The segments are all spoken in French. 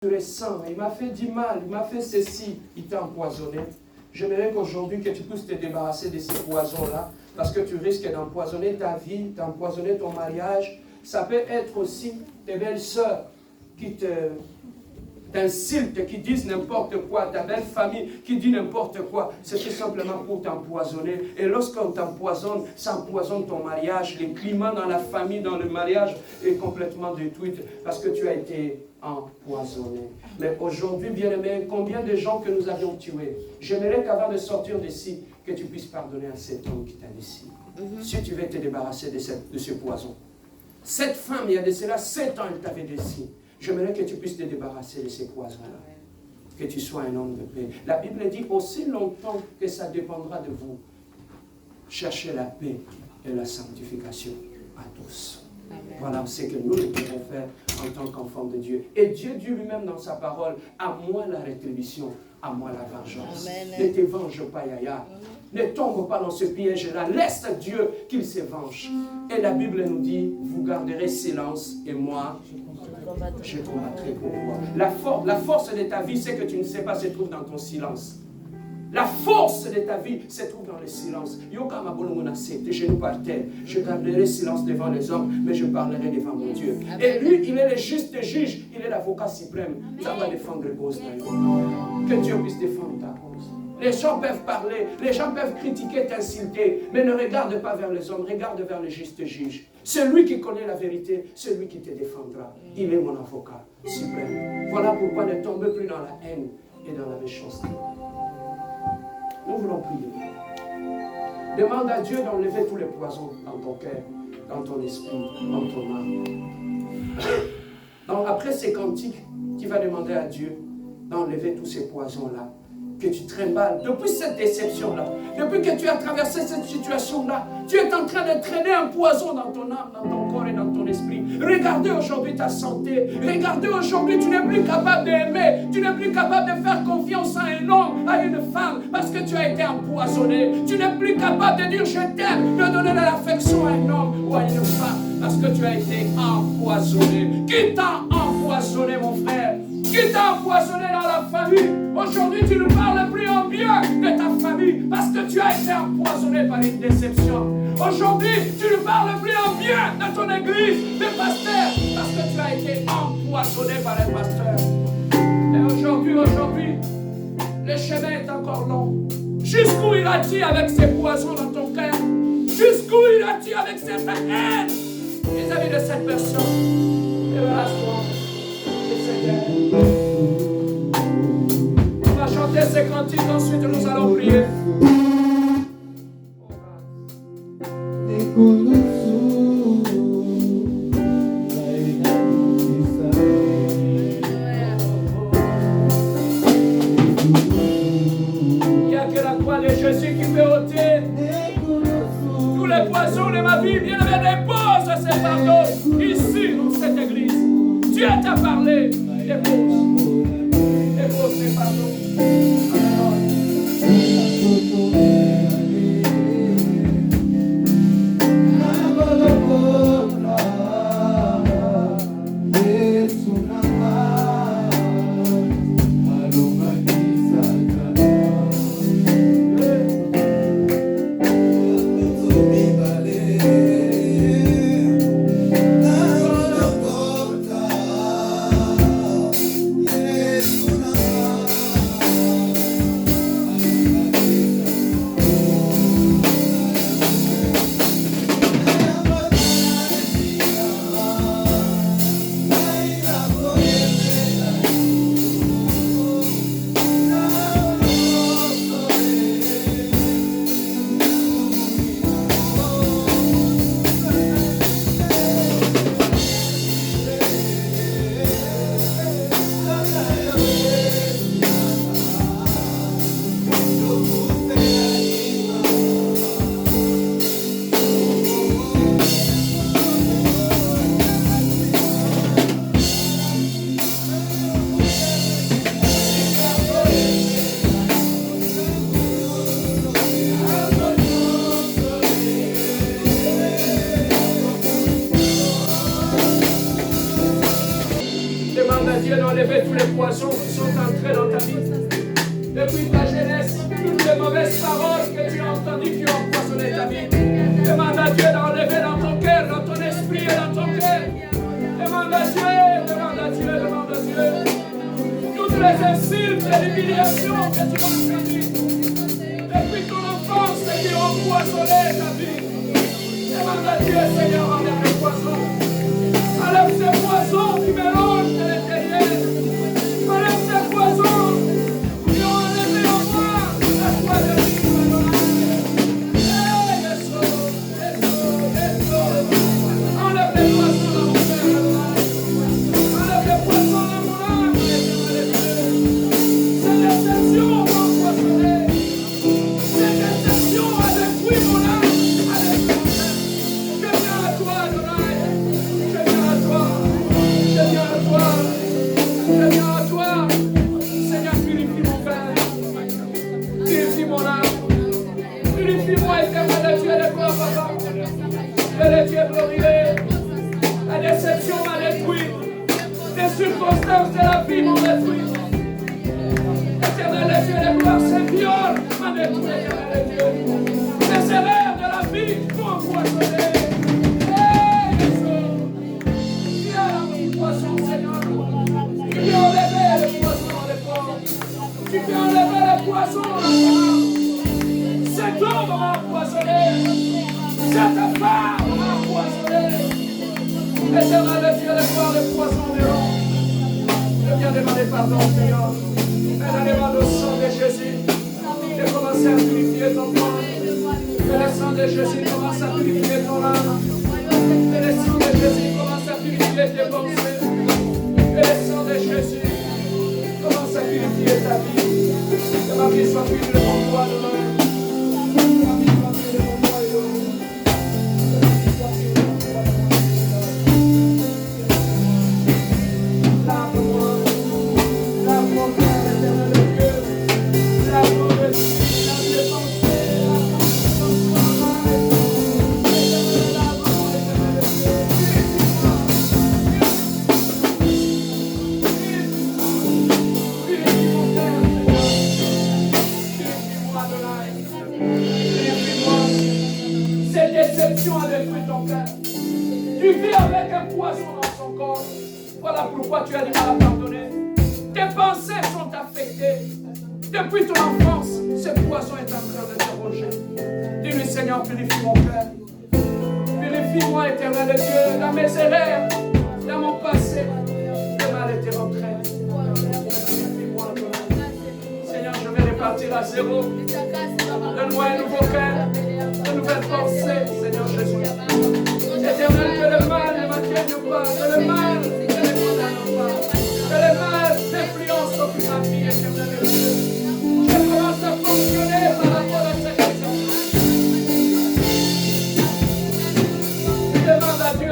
tu es saint, il m'a fait du mal, il m'a fait ceci, il t'a empoisonné. J'aimerais qu'aujourd'hui, que tu puisses te débarrasser de ces poisons-là, parce que tu risques d'empoisonner ta vie, d'empoisonner ton mariage. Ça peut être aussi tes belles-sœurs qui t'insultent, qui disent n'importe quoi, ta belle famille qui dit n'importe quoi. C'est tout simplement pour t'empoisonner. Et lorsqu'on t'empoisonne, ça empoisonne ton mariage. Le climat dans la famille, dans le mariage est complètement détruit parce que tu as été empoisonné. Mais aujourd'hui, bien-aimé, combien de gens que nous avions tués? J'aimerais qu'avant de sortir d'ici, que tu puisses pardonner à cet homme qui t'a laissé. Si tu veux te débarrasser de ce poison. Cette femme, il y a de cela 7 ans, elle t'avait laissé. J'aimerais que tu puisses te débarrasser de ces poisons-là. Que tu sois un homme de paix. La Bible dit aussi longtemps que ça dépendra de vous. Cherchez la paix et la sanctification à tous. Amen. Voilà ce que nous devons faire en tant qu'enfants de Dieu. Et Dieu dit lui-même dans sa parole, à moi la rétribution, à moi la vengeance. Amen. Ne te venge pas, Yaya. Ne tombe pas dans ce piège-là. Laisse Dieu qu'il se venge. Et la Bible nous dit, vous garderez silence et moi, je combattrai pour vous. La force de ta vie, c'est que tu ne sais pas, se trouve dans ton silence. La force de ta vie se trouve dans le silence. Tes genoux par terre. Je garderai silence devant les hommes, mais je parlerai devant mon Dieu. Et lui, il est le juste juge, il est l'avocat suprême. Ça va défendre la cause. Que Dieu puisse défendre ta cause. Les gens peuvent parler, les gens peuvent critiquer, t'insulter, mais ne regarde pas vers les hommes, regarde vers le juste juge. Celui qui connaît la vérité, celui qui te défendra. Il est mon avocat suprême. Voilà pourquoi ne tombe plus dans la haine et dans la méchanceté. Nous voulons prier. Demande à Dieu d'enlever tous les poisons dans ton cœur, dans ton esprit, dans ton âme. Donc après ces cantiques, tu vas demander à Dieu d'enlever tous ces poisons-là que tu trimbales depuis cette déception-là, depuis que tu as traversé cette situation-là, tu es en train de traîner un poison dans ton âme, dans ton corps et dans ton esprit. Regardez aujourd'hui ta santé. Regardez aujourd'hui, tu n'es plus capable d'aimer. Tu n'es plus capable de faire confiance à un homme, à une femme, parce que tu as été empoisonné. Tu n'es plus capable de dire je t'aime, de donner de l'affection à un homme ou à une femme, parce que tu as été empoisonné. Qui t'a empoisonné, mon frère? Qui t'a empoisonné dans la famille? Aujourd'hui, tu ne parles plus en bien de ta famille parce que tu as été empoisonné par une déception. Aujourd'hui, tu ne parles plus en bien de ton église, de pasteur, parce que tu as été empoisonné par un pasteur. Et aujourd'hui, le chemin est encore long. Jusqu'où iras-tu avec ces poisons dans ton cœur? Jusqu'où iras-tu avec cette haine vis-à-vis de cette personne? Débarrasse-toi de cette haine. On va chanter ces cantiques, ensuite nous allons prier. Il n'y a que la croix de Jésus qui peut ôter tous les poisons de ma vie. Bien-aimé, dépose ces fardeaux ici dans cette église. Dieu t'a parlé. Dépose ces fardeaux. poisons qui sont entrés dans ta vie. Depuis ta jeunesse, toutes les mauvaises paroles que tu as entendues qui ont empoisonné ta vie. Demande à Dieu d'enlever dans ton cœur, dans ton esprit et dans ton cœur. Demande à Dieu, demande à Dieu, demande à Dieu. Toutes les insultes et l'humiliation que tu as entendues depuis ton enfance et qui ont empoisonné ta vie. Demande à Dieu, Seigneur, enlève les poisons. Enlève ces poisons qui mélangent de l'intérieur. Enlève ces poisons qui ont enlevé en moi la foi de vivre. Enlève les poisons dans mon cœur. Enlève les poisons dans mon âme. Ces déceptions m'ont empoisonné. Ces déceptions ont détruit mon âme. Je viens à toi. Seigneur, purifie mon cœur. Purifie mon âme. Purifie-moi, éternel Dieu, de toi, papa. Que le Dieu glorieux. La déception m'a détruit. Les circonstances de la vie m'ont détruit. Éternel Dieu, de gloire, ces viols m'a détruit, éternel Dieu. Les erreurs de la vie m'ont empoisonné. Tu peux enlever le poison dans les corps. Tu peux enlever le poison dans la femme. Cet homme m'a empoisonné. Cette femme m'a empoisonné. Éternel Dieu, de voir le poison de l'homme. Je viens demander pardon, Seigneur. Elle a demandé au sang de Jésus de commencer à purifier ton corps. Que le sang de Jésus commence à purifier ton âme. Que le sang de Jésus commence à purifier tes pensées. Que le sang de Jésus commence à purifier ta vie. Que ma vie soit pure de mon doigt demain. Que ma vie soit pure de mon doigt et demain. Lave-moi. Lave mon cœur, éternel Dieu. Lave mon esprit, lave mes pensées, lave mon travail. Lave-moi, éternel Dieu. Cette déception a détruit ton cœur. Tu vis avec un poison dans ton corps. Voilà pourquoi tu as du mal à pardonner. Tes pensées sont affectées. Depuis ton enfance, ce poison est en train de te ronger. Dis-lui, Seigneur, purifie mon cœur. Purifie-moi, éternel Dieu, dans mes erreurs, dans mon passé. Le mal était rentré. Purifie-moi, Seigneur, je vais repartir à zéro. Donne-moi un nouveau cœur, de nouvelles pensées, Seigneur Jésus. Éternel, que le mal ne m'atteigne pas, que le mal ne me condamne pas, que le mal n'influence aucune ma vie, éternel Dieu. Je commence à fonctionner par rapport à cette déception. Demande à Dieu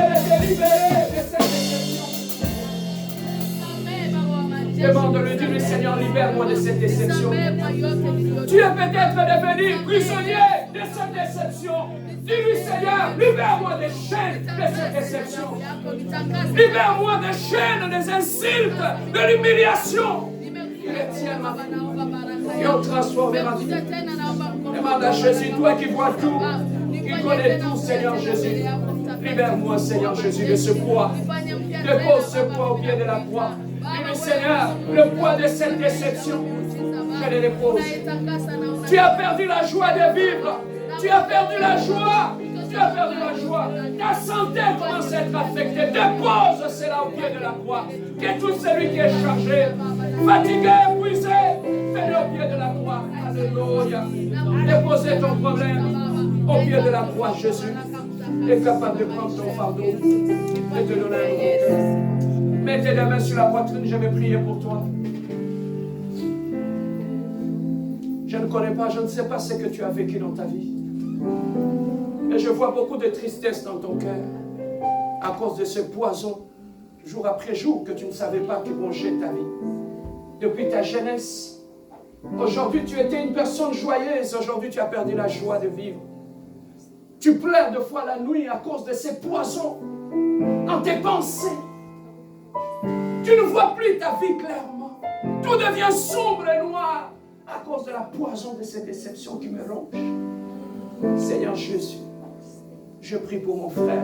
de te libérer de cette déception. Demande-lui, dis-lui, Seigneur, libère-moi de cette déception. Tu es peut-être devenu prisonnier de cette déception. Dis-lui, Seigneur, libère-moi des chaînes de cette déception. Libère-moi des chaînes, des insultes, de l'humiliation. Il retient ma vie. Et on transforme ma vie. Demande à Jésus, toi qui vois tout, qui connais tout, Seigneur Jésus. Libère-moi, Seigneur Jésus, de ce poids. Dépose ce poids au pied de la croix. Dis-lui, Seigneur, le poids de cette déception, je le dépose. Tu as perdu la joie de vivre. Tu as perdu la joie. Tu as perdu la joie. Ta santé commence à être affectée. Dépose cela au pied de la croix. Que tout celui qui est chargé, fatigué, épuisé, fais-le au pied de la croix. Alléluia. Déposez ton problème au pied de la croix. Jésus est capable de prendre ton fardeau et de donner un nouveau cœur. Mets tes mains sur la poitrine, je vais prier pour toi. Je ne connais pas, je ne sais pas ce que tu as vécu dans ta vie. Mais je vois beaucoup de tristesse dans ton cœur à cause de ce poison, jour après jour, que tu ne savais pas qui rongeait ta vie. Depuis ta jeunesse, aujourd'hui tu étais une personne joyeuse, aujourd'hui tu as perdu la joie de vivre. Tu pleures deux fois la nuit à cause de ces poisons dans tes pensées. Tu ne vois plus ta vie clairement. Tout devient sombre et noir à cause de la poison de ces déceptions qui me rongent. Seigneur Jésus, je prie pour mon frère.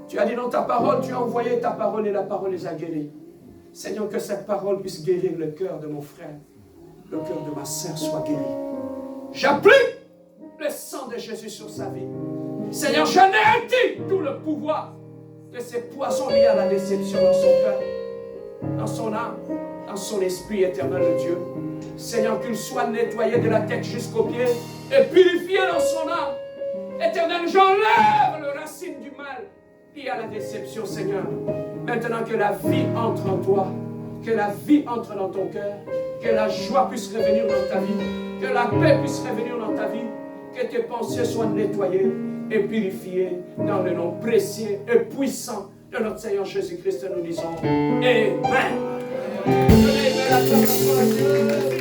Tu as dit dans ta parole, tu as envoyé ta parole et la parole les a guéris. Seigneur, que cette parole puisse guérir le cœur de mon frère. Le cœur de ma sœur soit guéri. J'applique le sang de Jésus sur sa vie. Seigneur, j'anéantis tout le pouvoir de ces poisons liés à la déception dans son cœur, dans son âme, dans son esprit éternel de Dieu. Seigneur, qu'il soit nettoyé de la tête jusqu'aux pieds et purifié dans son âme. Éternel, j'enlève le racine du mal lié à la déception, Seigneur. Maintenant que la vie entre en toi, que la vie entre dans ton cœur, que la joie puisse revenir dans ta vie, que la paix puisse revenir dans ta vie, que tes pensées soient nettoyées et purifiées dans le nom précieux et puissant de notre Seigneur Jésus-Christ. Nous disons Amen. Amen.